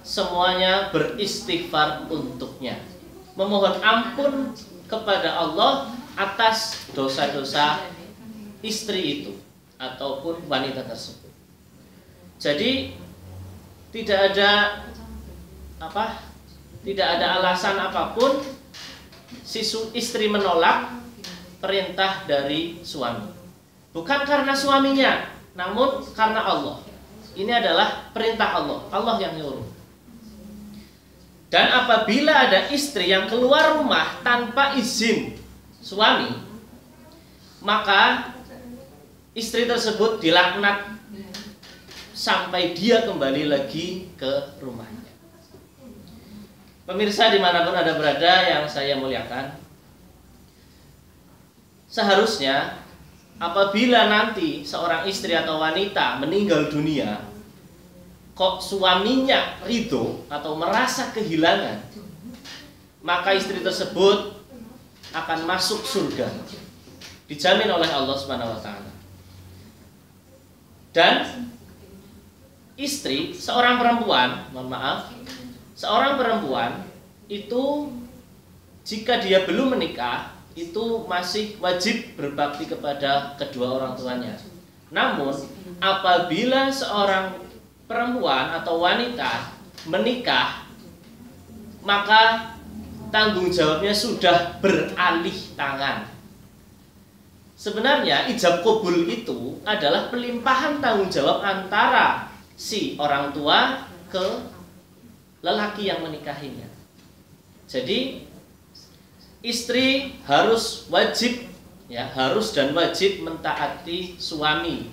semuanya beristighfar untuknya, memohon ampun kepada Allah atas dosa-dosa istri itu ataupun wanita tersebut. Jadi tidak ada alasan apapun si istri menolak perintah dari suami. Bukan karena suaminya, namun karena Allah. Ini adalah perintah Allah, Allah yang nyuruh. Dan apabila ada istri yang keluar rumah tanpa izin suami, maka istri tersebut dilaknat sampai dia kembali lagi ke rumahnya. Pemirsa dimanapun Anda berada yang saya muliakan, seharusnya apabila nanti seorang istri atau wanita meninggal dunia, kok suaminya ridho atau merasa kehilangan, maka istri tersebut akan masuk surga, dijamin oleh Allah Subhanahu wa taala. Dan istri seorang perempuan, seorang perempuan itu jika dia belum menikah itu masih wajib berbakti kepada kedua orang tuanya. Namun apabila seorang perempuan atau wanita menikah, maka tanggung jawabnya sudah beralih tangan. Sebenarnya ijab qabul itu adalah pelimpahan tanggung jawab antara si orang tua ke lelaki yang menikahinya. Jadi istri harus dan wajib mentaati suami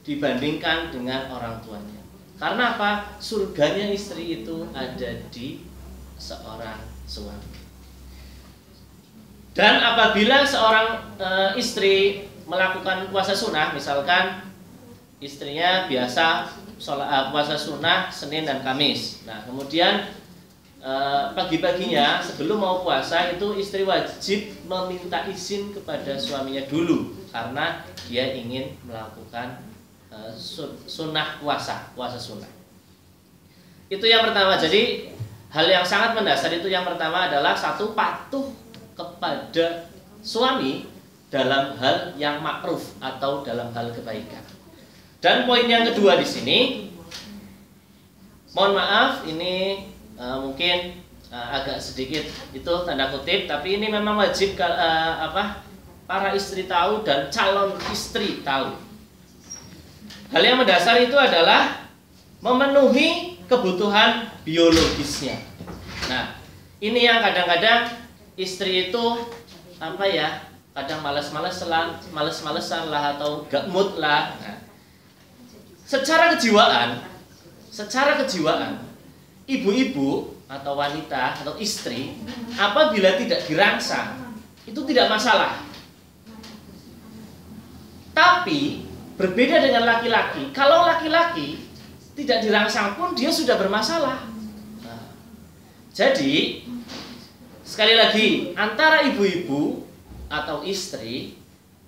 dibandingkan dengan orang tuanya. Karena apa? Surganya istri itu ada di seorang suami. Dan apabila seorang istri melakukan puasa sunnah, misalkan istrinya biasa puasa sunnah Senin dan Kamis. Nah, kemudian pagi-paginya sebelum mau puasa itu istri wajib meminta izin kepada suaminya dulu karena dia ingin melakukan sunnah puasa sunnah. Itu yang pertama. Jadi hal yang sangat mendasar itu yang pertama adalah satu, patuh kepada suami dalam hal yang ma'ruf atau dalam hal kebaikan. Dan poin yang kedua di sini, mohon maaf ini mungkin agak sedikit itu tanda kutip, tapi ini memang wajib para istri tahu dan calon istri tahu. Hal yang mendasar itu adalah memenuhi kebutuhan biologisnya. Nah, ini yang kadang-kadang istri itu kadang males-malesan lah atau gak mood lah. Nah, secara kejiwaan ibu-ibu atau wanita atau istri apabila tidak dirangsang itu tidak masalah. Tapi berbeda dengan laki-laki. Kalau laki-laki tidak dirangsang pun dia sudah bermasalah. Nah, jadi sekali lagi antara ibu-ibu atau istri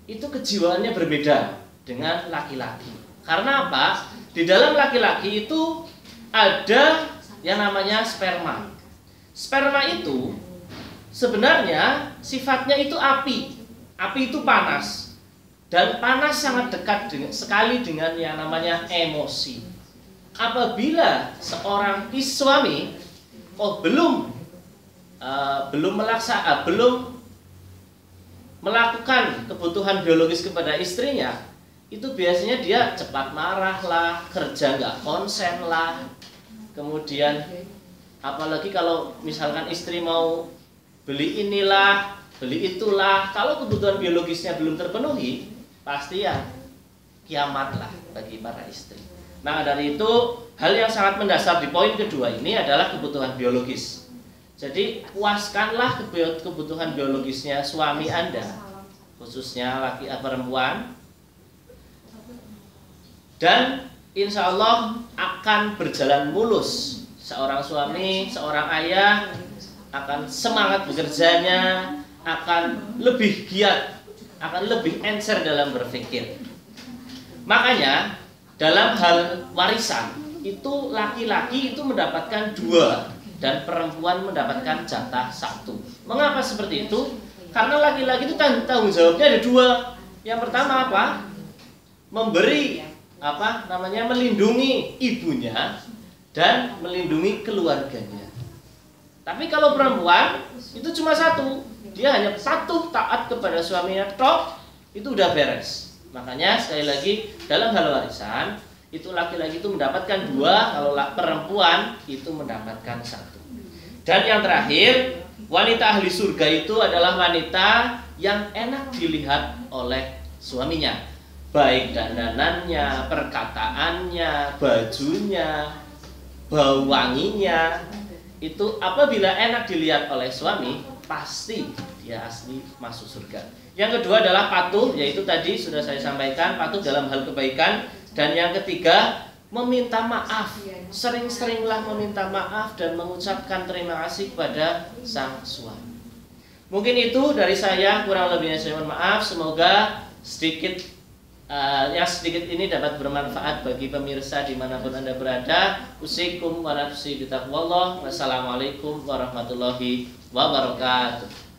itu kejiwaannya berbeda dengan laki-laki. Karena apa? Di dalam laki-laki itu ada yang namanya sperma. Sperma itu sebenarnya sifatnya itu api. Api itu panas. Dan panas sangat dekat sekali dengan yang namanya emosi. Apabila seorang suami belum melakukan kebutuhan biologis kepada istrinya, itu biasanya dia cepat marah lah, kerja nggak konsen lah. Kemudian apalagi kalau misalkan istri mau beli inilah, beli itulah, kalau kebutuhan biologisnya belum terpenuhi, pasti ya kiamat lah bagi para istri. Nah, dari itu hal yang sangat mendasar di poin kedua ini adalah kebutuhan biologis. Jadi puaskanlah kebutuhan biologisnya suami Anda, khususnya laki atau perempuan, dan insya Allah akan berjalan mulus. Seorang suami, seorang ayah akan semangat bekerjanya, akan lebih giat, akan lebih encer dalam berpikir. Makanya dalam hal warisan itu laki-laki itu mendapatkan 2 dan perempuan mendapatkan jatah 1. Mengapa seperti itu? Karena laki-laki itu tanggung jawabnya ada 2. Yang pertama apa? Memberi melindungi ibunya dan melindungi keluarganya. Tapi kalau perempuan itu cuma 1, dia hanya patuh taat kepada suaminya tok, itu udah beres. Makanya sekali lagi dalam hal warisan itu laki-laki itu mendapatkan 2, kalau perempuan itu mendapatkan 1. Dan yang terakhir, wanita ahli surga itu adalah wanita yang enak dilihat oleh suaminya, baik dandanannya, perkataannya, bajunya, bau wanginya. Itu apabila enak dilihat oleh suami, pasti dia asli masuk surga. Yang kedua adalah patuh, yaitu tadi sudah saya sampaikan, patuh dalam hal kebaikan. Dan yang ketiga, meminta maaf. Sering-seringlah meminta maaf dan mengucapkan terima kasih kepada sang suami. Mungkin itu dari saya, kurang lebihnya saya mohon maaf. Semoga sedikit ini dapat bermanfaat bagi pemirsa dimanapun Anda berada. Usikum wa nafsi bitaqwallah. Wassalamualaikum warahmatullahi wabarakatuh.